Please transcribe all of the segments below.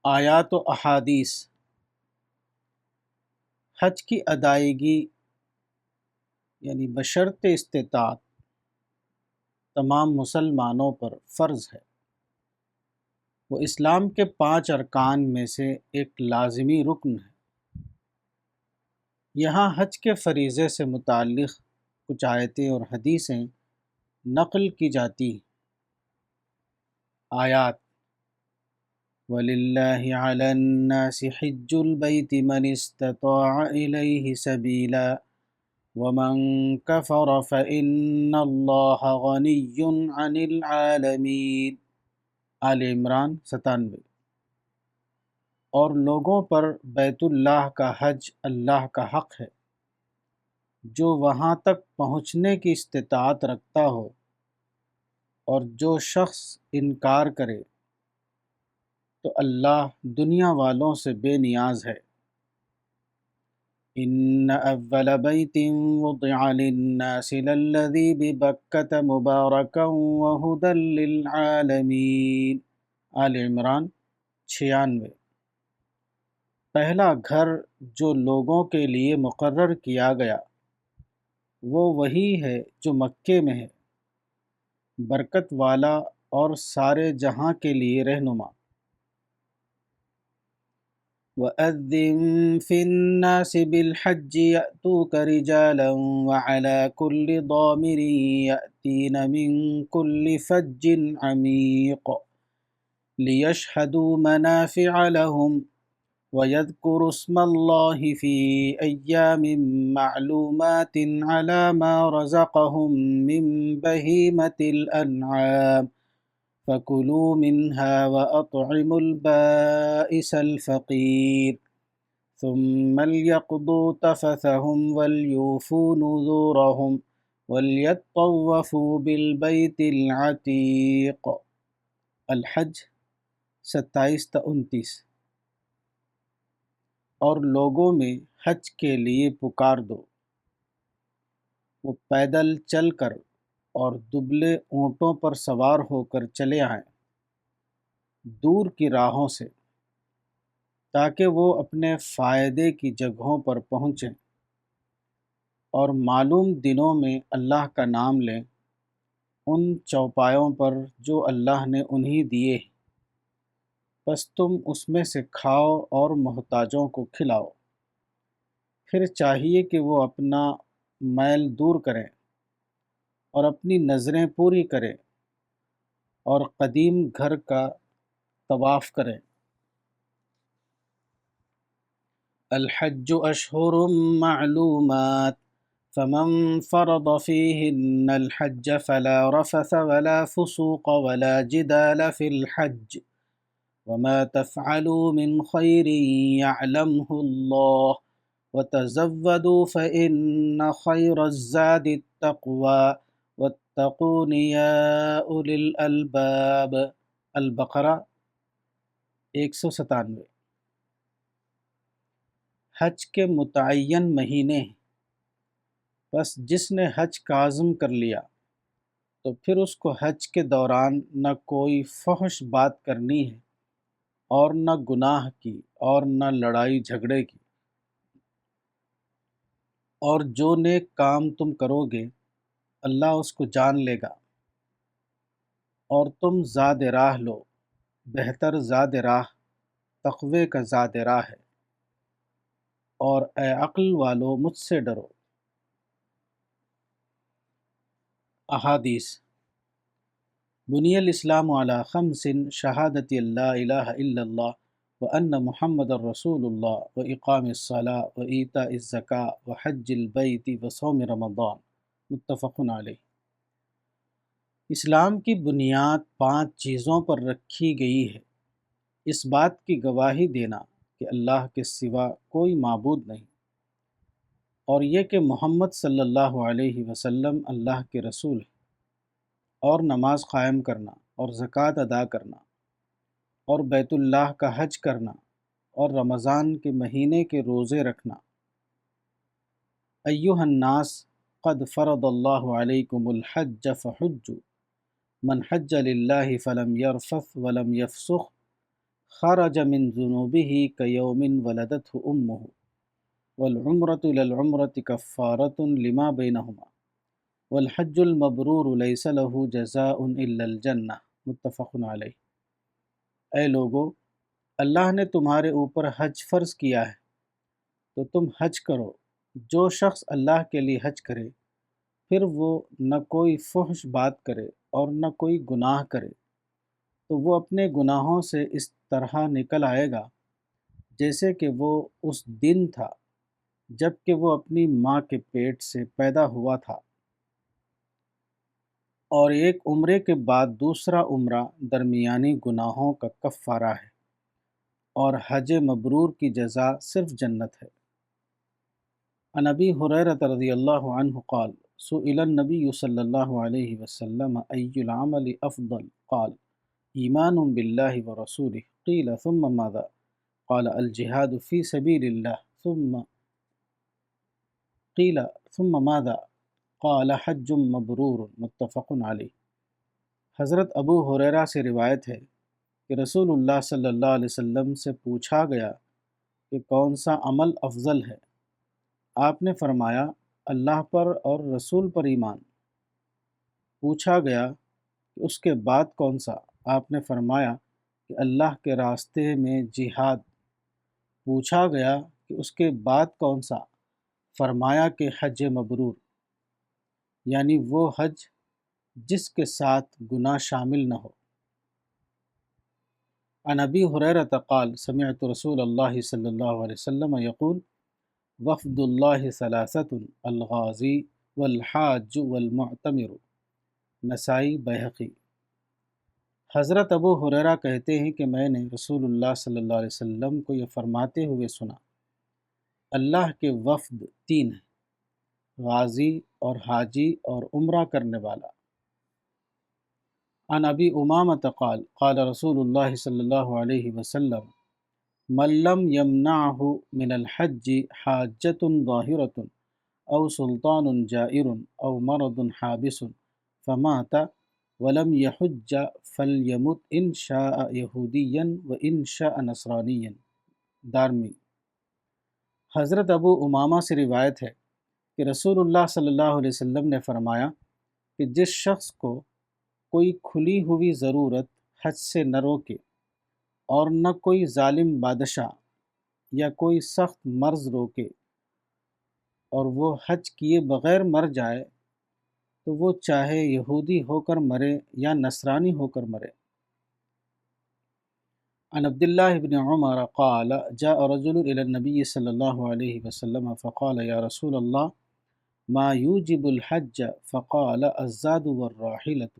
آیات و احادیث۔ حج کی ادائیگی یعنی بشرط استطاعت تمام مسلمانوں پر فرض ہے۔ وہ اسلام کے 5 ارکان میں سے ایک لازمی رکن ہے۔ یہاں حج کے فریضے سے متعلق کچھ آیتیں اور حدیثیں نقل کی جاتی ہیں۔ آیات: وَلِلَّهِ عَلَى النَّاسِ حِجُّ الْبَيْتِ مَنِ اسْتَطَاعَ إِلَيْهِ سَبِيلًا وَمَنْ كَفَرَ فَإِنَّ اللَّهَ غَنِيٌّ عَنِ الْعَالَمِينَ۔ آل عمران 97۔ اور لوگوں پر بیت اللہ کا حج اللہ کا حق ہے، جو وہاں تک پہنچنے کی استطاعت رکھتا ہو، اور جو شخص انکار کرے تو اللہ دنیا والوں سے بے نیاز ہے۔ ان اول بیت وضع للناس للذی ببکۃ مبارکا وہدی للعالمین۔ آل عمران 96۔ پہلا گھر جو لوگوں کے لیے مقرر کیا گیا وہ وہی ہے جو مکے میں ہے، برکت والا اور سارے جہاں کے لیے رہنما۔ وَأَذِّن فِي النَّاسِ بِالْحَجِّ يَأْتُوكَ رِجَالًا وَعَلَى كُلِّ ضَامِرٍ يَأْتِينَ مِنْ كُلِّ فَجٍّ عَمِيقٍ لِيَشْهَدُوا مَنَافِعَ لَهُمْ وَيَذْكُرُوا اسْمَ اللَّهِ فِي أَيَّامٍ مَّعْلُومَاتٍ عَلَى مَا رَزَقَهُم مِّن بَهِيمَةِ الْأَنْعَامِ فَكُلُوا مِنْهَا وَأَطْعِمُوا الْبَائِسَ الْفَقِيرَ ثُمَّ لْيَقْضُوا تَفَثَهُمْ وَلْيُوفُوا نُذُورَهُمْ وَلْيَطَّوَّفُوا بِالْبَيْتِ الْعَتِيقِ۔ الحج 27 تا 29۔ اور لوگوں میں حج کے لیے پکار دو، وہ پیدل چل کر اور دبلے اونٹوں پر سوار ہو کر چلے آئیں دور کی راہوں سے، تاکہ وہ اپنے فائدے کی جگہوں پر پہنچیں، اور معلوم دنوں میں اللہ کا نام لیں ان چوپایوں پر جو اللہ نے انہیں دیے ہیں، پس تم اس میں سے کھاؤ اور محتاجوں کو کھلاؤ۔ پھر چاہیے کہ وہ اپنا میل دور کریں اور اپنی نظریں پوری کریں اور قدیم گھر کا طواف کریں۔ الحج اشہر معلومات فمن فرض فیہن الحج فلا رفث ولا فسوق ولا جدال فی الحج وما تفعلوا من خیر یعلمہ اللہ وتزودوا فإن خیر الزاد التقوی واتقون یا اولی الالباب۔ البقرہ 197۔ حج کے متعین مہینے ہیں، بس جس نے حج کا عزم کر لیا تو پھر اس کو حج کے دوران نہ کوئی فحش بات کرنی ہے اور نہ گناہ کی اور نہ لڑائی جھگڑے کی، اور جو نیک کام تم کرو گے اللہ اس کو جان لے گا۔ اور تم زاد راہ لو، بہتر زاد راہ تقوی کا زاد راہ ہے، اور اے عقل والو مجھ سے ڈرو۔ احادیث: بنی الاسلام علی خمس شہادت اللہ الہ الا اللہ وان محمد الرسول اللہ واقام الصلاۃ وایتاء الزکاۃ وحج البیت وصوم رمضان۔ متفق علیہ۔ اسلام کی بنیاد 5 چیزوں پر رکھی گئی ہے: اس بات کی گواہی دینا کہ اللہ کے سوا کوئی معبود نہیں، اور یہ کہ محمد صلی اللہ علیہ وسلم اللہ کے رسول ہیں، اور نماز قائم کرنا اور زکوٰۃ ادا کرنا اور بیت اللہ کا حج کرنا اور رمضان کے مہینے کے روزے رکھنا۔ ایھا الناس قد فرض اللہ علیکم الحج فحجوا من حج للہ فلم یرفث ولم یفسق خرج من ذنوبه كيوم ولدته أمه والعمرة إلى العمرة كفارة لما بينهما والحج المبرور ليس له جزاء إلا الجنة متفق علیہ۔ اے لوگو، اللہ نے تمہارے اوپر حج فرض کیا ہے تو تم حج کرو۔ جو شخص اللہ کے لیے حج کرے پھر وہ نہ کوئی فحش بات کرے اور نہ کوئی گناہ کرے تو وہ اپنے گناہوں سے اس طرح نکل آئے گا جیسے کہ وہ اس دن تھا جب کہ وہ اپنی ماں کے پیٹ سے پیدا ہوا تھا، اور ایک عمرے کے بعد دوسرا عمرہ درمیانی گناہوں کا کفارہ ہے، اور حج مبرور کی جزا صرف جنت ہے۔ عن ابی ہریرہ رضی اللہ عنہ قال سئل النبی صلی اللہ علیہ وسلم ای العمل افضل قال ایمان باللہ ورسولہ قیل ثم ماذا قال الجہاد فی سبیل اللہ قیل ثم ماذا قال حج مبرور متفق علیہ۔ حضرت ابو ہریرہ سے روایت ہے کہ رسول اللہ صلی اللہ علیہ وسلم سے پوچھا گیا کہ کون سا عمل افضل ہے؟ آپ نے فرمایا اللہ پر اور رسول پر ایمان۔ پوچھا گیا کہ اس کے بعد کون سا؟ آپ نے فرمایا کہ اللہ کے راستے میں جہاد۔ پوچھا گیا کہ اس کے بعد کون سا؟ فرمایا کہ حج مبرور، یعنی وہ حج جس کے ساتھ گناہ شامل نہ ہو۔ عن ابی ہریرہ قال سمعت رسول اللہ صلی اللہ علیہ وسلم یقول وفد اللہ ثلاثۃ الغازی والحاج والمعتمر، نسائی بہقی۔ حضرت ابو ہریرہ کہتے ہیں کہ میں نے رسول اللہ صلی اللہ علیہ وسلم کو یہ فرماتے ہوئے سنا، اللہ کے وفد تین ہیں، غازی اور حاجی اور عمرہ کرنے والا۔ عن ابی امامۃ قال قال رسول اللہ صلی اللہ علیہ وسلم من لم يمنعه من الحج حاجة ظاهرة أو سلطان جائر أو مرض حابس فمات ولم يحج فليمت إن شاء يهوديا وإن شاء نصرانيا، دارمی۔ حضرت ابو امامہ سے روایت ہے کہ رسول اللہ صلی اللہ علیہ وسلم نے فرمایا کہ جس شخص کو کوئی کھلی ہوئی ضرورت حج سے نہ روکے اور نہ کوئی ظالم بادشاہ یا کوئی سخت مرض روکے اور وہ حج کیے بغیر مر جائے تو وہ چاہے یہودی ہو کر مرے یا نصرانی ہو کر مرے۔ عن عبداللہ بن عمر قال جاء رجل الى النبي صلی اللہ علیہ وسلم فقال یا رسول اللہ ما یوجب الحج فقال الزاد والراحلۃ،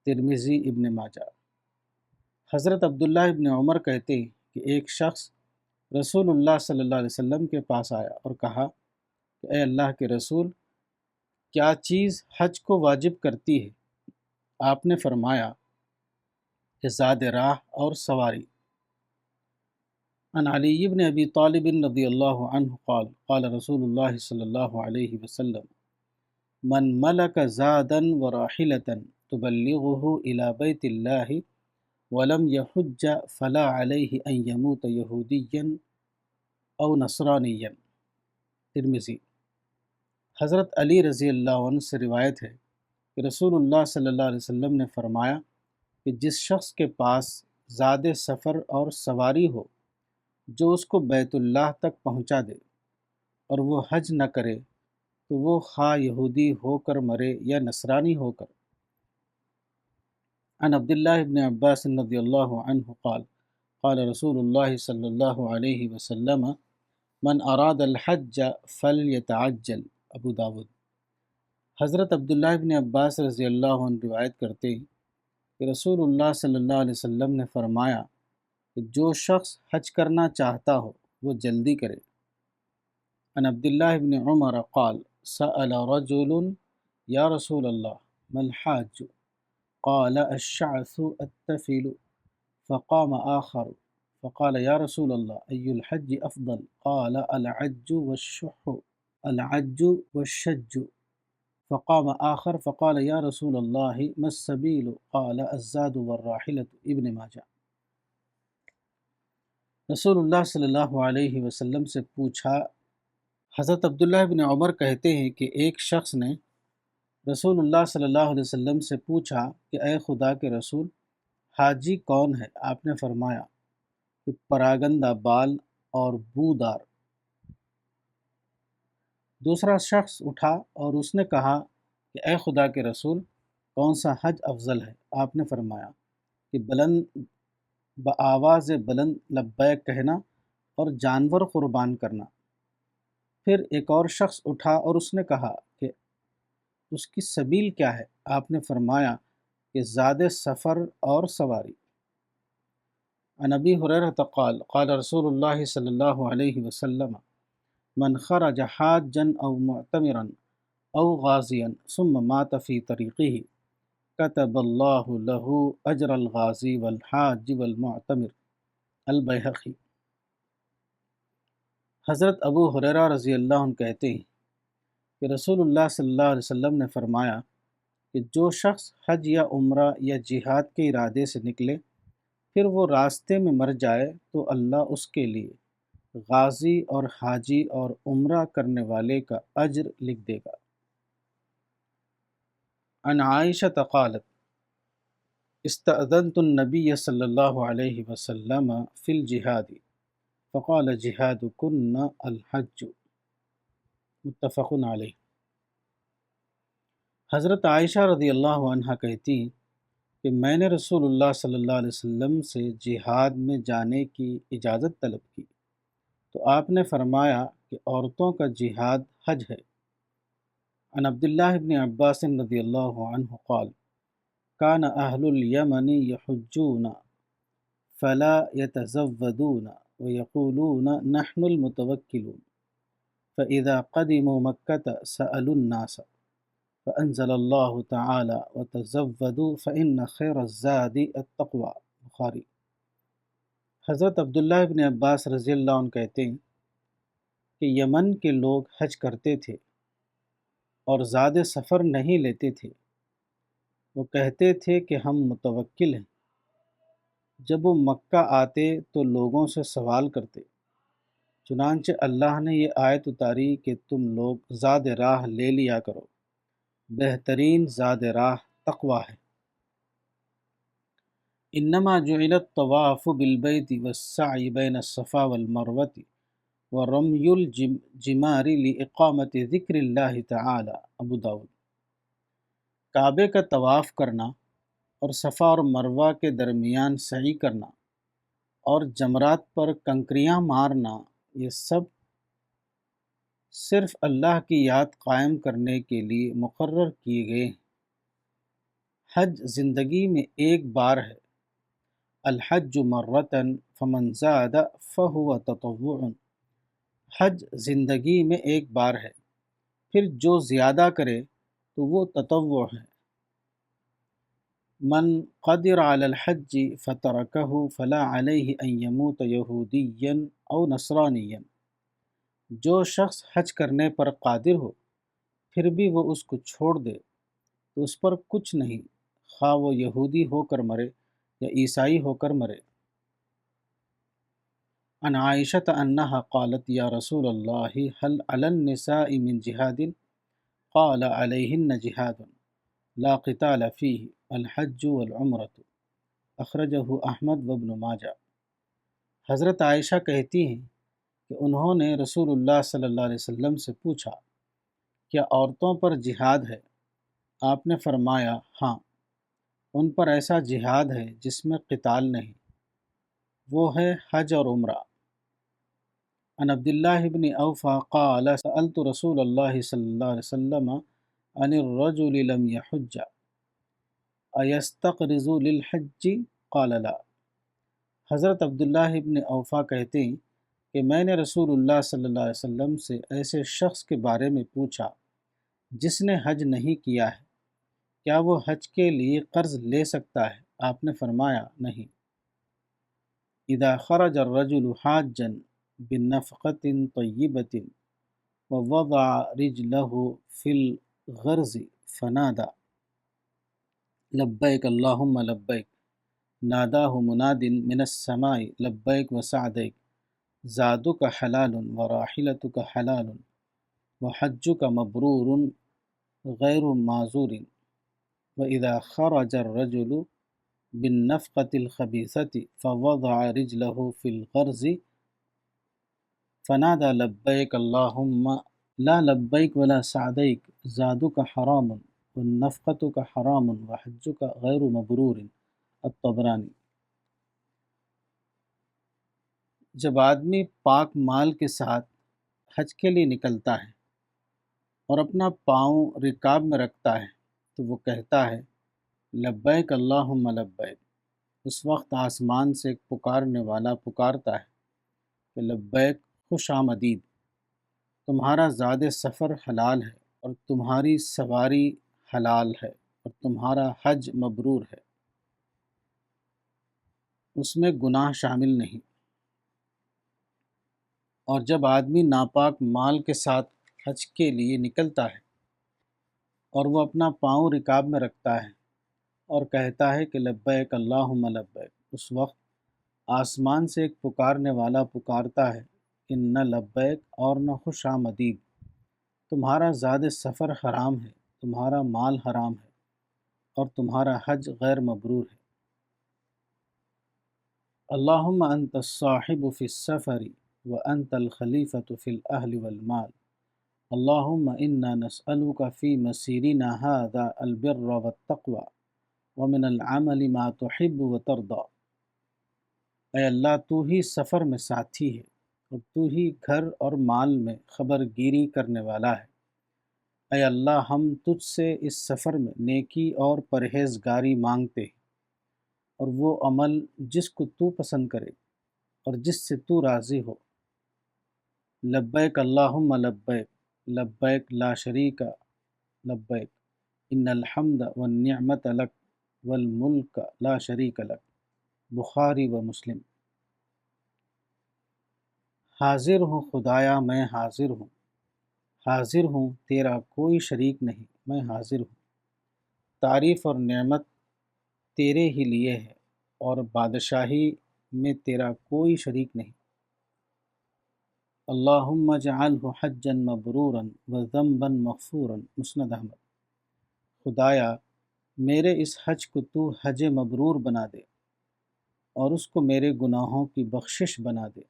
ترمذی ابن ماجہ۔ حضرت عبداللہ ابن عمر کہتے ہیں کہ ایک شخص رسول اللہ صلی اللہ علیہ وسلم کے پاس آیا اور کہا کہ اے اللہ کے رسول، کیا چیز حج کو واجب کرتی ہے؟ آپ نے فرمایا کہ زاد راہ اور سواری۔ عن علی بن ابی طالب رضی اللہ عنہ قال قال رسول اللہ صلی اللہ علیہ وسلم من ملک زادا وراحلة تبلغه إلى بیت اللہ ولم یحج فلا علیہ ان یموت یہودیا او نصرانیا، ترمذی۔ حضرت علی رضی اللہ عنہ سے روایت ہے کہ رسول اللہ صلی اللہ علیہ وسلم نے فرمایا کہ جس شخص کے پاس زاد سفر اور سواری ہو جو اس کو بیت اللہ تک پہنچا دے اور وہ حج نہ کرے تو وہ خواہ یہودی ہو کر مرے یا نصرانی ہو کر۔ عن عبداللہ بن عباس رضی اللہ عنہ قال قال رسول اللہ صلی اللہ علیہ وسلم من اراد الحج فلیتعجل، ابو داود۔ حضرت عبداللہ بن عباس رضی اللہ عنہ روایت کرتے ہیں کہ رسول اللہ صلی اللہ علیہ وسلم نے فرمایا کہ جو شخص حج کرنا چاہتا ہو وہ جلدی کرے۔ عن عبداللہ بن عمر قال سأل رجل یا رسول اللہ ما الحاج قال الشعث التفل فقام آخر فقال يا رسول الله أي الحج أفضل قال العج والشج فقام آخر فقال يا رسول الله ما السبيل قال الزاد والراحلة، ابن ماجہ۔ رسول اللہ صلی اللہ علیہ وسلم سے پوچھا۔ حضرت عبداللہ بن عمر کہتے ہیں کہ ایک شخص نے رسول اللہ صلی اللہ علیہ وسلم سے پوچھا کہ اے خدا کے رسول، حاجی کون ہے؟ آپ نے فرمایا کہ پراگندہ بال اور بودار۔ دوسرا شخص اٹھا اور اس نے کہا کہ اے خدا کے رسول، کون سا حج افضل ہے؟ آپ نے فرمایا کہ بآواز بلند لبیک کہنا اور جانور قربان کرنا۔ پھر ایک اور شخص اٹھا اور اس نے کہا کہ اس کی سبیل کیا ہے؟ آپ نے فرمایا کہ زاد سفر اور سواری۔ عن ابی ہریرہ قال قال رسول اللہ صلی اللہ علیہ وسلم من خرج حاجا او معتمرا او غازیا ثم مات فی طریقہ كتب اللہ له اجر الغازی والحاج والمعتمر۔ البیہقی۔ حضرت ابو ہریرہ رضی اللہ عنہ کہتے ہیں کہ رسول اللہ صلی اللہ علیہ وسلم نے فرمایا کہ جو شخص حج یا عمرہ یا جہاد کے ارادے سے نکلے پھر وہ راستے میں مر جائے تو اللہ اس کے لیے غازی اور حاجی اور عمرہ کرنے والے کا اجر لکھ دے گا۔ عن عائشہ قالت استأذنت النبی صلی اللہ علیہ وسلم فی الجہاد فقال جہادکن الحج۔ متفق علیہ۔ حضرت عائشہ رضی اللہ عنہ کہتی کہ میں نے رسول اللہ صلی اللہ علیہ وسلم سے جہاد میں جانے کی اجازت طلب کی تو آپ نے فرمایا کہ عورتوں کا جہاد حج ہے۔ عن عبداللہ بن عباس رضی اللہ عنہ قال کان اہل الیمن یحجون فلا یتزودون ویقولون نحن المتوکلون فاذا قدموا مکۃ سألوا الناس فأنزل اللہ تعالی وتزودوا فإن خیر الزاد التقوی۔ بخاری۔ حضرت عبداللہ ابن عباس رضی اللہ عنہ کہتے ہیں کہ یمن کے لوگ حج کرتے تھے اور زاد سفر نہیں لیتے تھے۔ وہ کہتے تھے کہ ہم متوکل ہیں۔ جب وہ مکہ آتے تو لوگوں سے سوال کرتے، چنانچہ اللہ نے یہ آیت اتاری کہ تم لوگ زاد راہ لے لیا کرو، بہترین زاد راہ تقوی ہے۔ انما جعل الطواف بالبیت والسعی بین الصفا والمروۃ ورمی الجمار لإقامت ذکر اللہ تعالی۔ ابو داؤد۔ کعبے کا طواف کرنا اور صفا اور مروہ کے درمیان سعی کرنا اور جمرات پر کنکریاں مارنا، یہ سب صرف اللہ کی یاد قائم کرنے کے لیے مقرر کیے گئے ہیں۔ حج زندگی میں ایک بار ہے۔ الحج مرتن فمن زاد فہو تطوع۔ حج زندگی میں ایک بار ہے، پھر جو زیادہ کرے تو وہ تطوع ہے۔ من قدر علی الحج فترکہ فلا علیہ ان یموت یہودیا او نصرانیا۔ جو شخص حج کرنے پر قادر ہو پھر بھی وہ اس کو چھوڑ دے تو اس پر کچھ نہیں، خواہ وہ یہودی ہو کر مرے یا عیسائی ہو کر مرے۔ عن عائشہ انہا قالت یا رسول اللہ هل علی النساء من جہاد؟ قال علیہن جہاد لا قتال فیہ الحج والعمرۃ۔ اخرجہ احمد وابن ماجہ۔ حضرت عائشہ کہتی ہیں کہ انہوں نے رسول اللہ صلی اللہ علیہ وسلم سے پوچھا کیا عورتوں پر جہاد ہے؟ آپ نے فرمایا ہاں، ان پر ایسا جہاد ہے جس میں قتال نہیں، وہ ہے حج اور عمرہ۔ عن عبداللہ بن اوفا قال سألت رسول اللہ صلی اللہ علیہ وسلم عن الرجل لم يحج ایستقرض للحج قال لا۔ حضرت عبداللہ بن اوفا کہتے ہیں کہ میں نے رسول اللہ صلی اللہ علیہ وسلم سے ایسے شخص کے بارے میں پوچھا جس نے حج نہیں کیا ہے، کیا وہ حج کے لیے قرض لے سکتا ہے؟ آپ نے فرمایا نہیں۔ اذا خرج الرجل حاجا بنفقۃ طیبۃ ووضع رجلہ فی الغرز فنادى لبیک اللہم لبیک ناداہ مناد من السماء لبیک وسعدیک زادک حلال وراحلتک حلال وحجک مبرور غیر معذور وإذا خرج الرجل بالنفقة الخبيثة فوضع رجله في الغرز فنادى لبيك اللهم لا لبيك ولا سعديك زادك حرام ونفقتك حرام وحجك غیر مبرور الطبرانی۔ جب آدمی پاک مال کے ساتھ حج کے لیے نکلتا ہے اور اپنا پاؤں رکاب میں رکھتا ہے تو وہ کہتا ہے لبیک اللہم لبیک۔ اس وقت آسمان سے ایک پکارنے والا پکارتا ہے کہ لبیک، خوش آمدید، تمہارا زاد سفر حلال ہے اور تمہاری سواری حلال ہے اور تمہارا حج مبرور ہے، اس میں گناہ شامل نہیں۔ اور جب آدمی ناپاک مال کے ساتھ حج کے لیے نکلتا ہے اور وہ اپنا پاؤں رکاب میں رکھتا ہے اور کہتا ہے کہ لبیک اللہم لبیک، اس وقت آسمان سے ایک پکارنے والا پکارتا ہے کہ نہ لبیک اور نہ خوش آمدید، تمہارا زاد سفر حرام ہے، تمہارا مال حرام ہے اور تمہارا حج غیر مبرور ہے۔ اللہم انت الصاحب فی السفر وانت الخلیفۃ فی الاہل والمال، اللہم انا نسألک فی مسیرنا هذا البر والتقوى ومن العمل ما تحب وترضى۔ اے اللہ، تو ہی سفر میں ساتھی ہے اور تو ہی گھر اور مال میں خبر گیری کرنے والا ہے۔ اے اللہ، ہم تجھ سے اس سفر میں نیکی اور پرہیزگاری مانگتے ہیں اور وہ عمل جس کو تو پسند کرے اور جس سے تو راضی ہو۔ لبیک اللہم لبیک لبیک لا شریک لبیک ان الحمد والنعمت لک والملک لا شریک لک، بخاری و مسلم۔ حاضر ہوں خدایا میں حاضر ہوں، حاضر ہوں تیرا کوئی شریک نہیں، میں حاضر ہوں، تعریف اور نعمت تیرے ہی لیے ہے اور بادشاہی میں تیرا کوئی شریک نہیں۔ اللہم اجعلہ حجا مبرورا وذنبا مغفورا، مسند احمد۔ خدایا میرے اس حج کو تو حج مبرور بنا دے اور اس کو میرے گناہوں کی بخشش بنا دے۔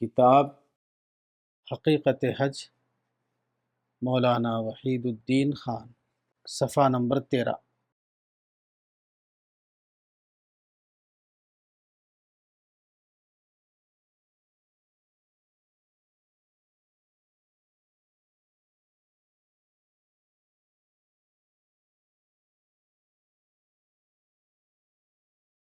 کتاب حقیقت حج، مولانا وحید الدین خان، صفحہ نمبر 13۔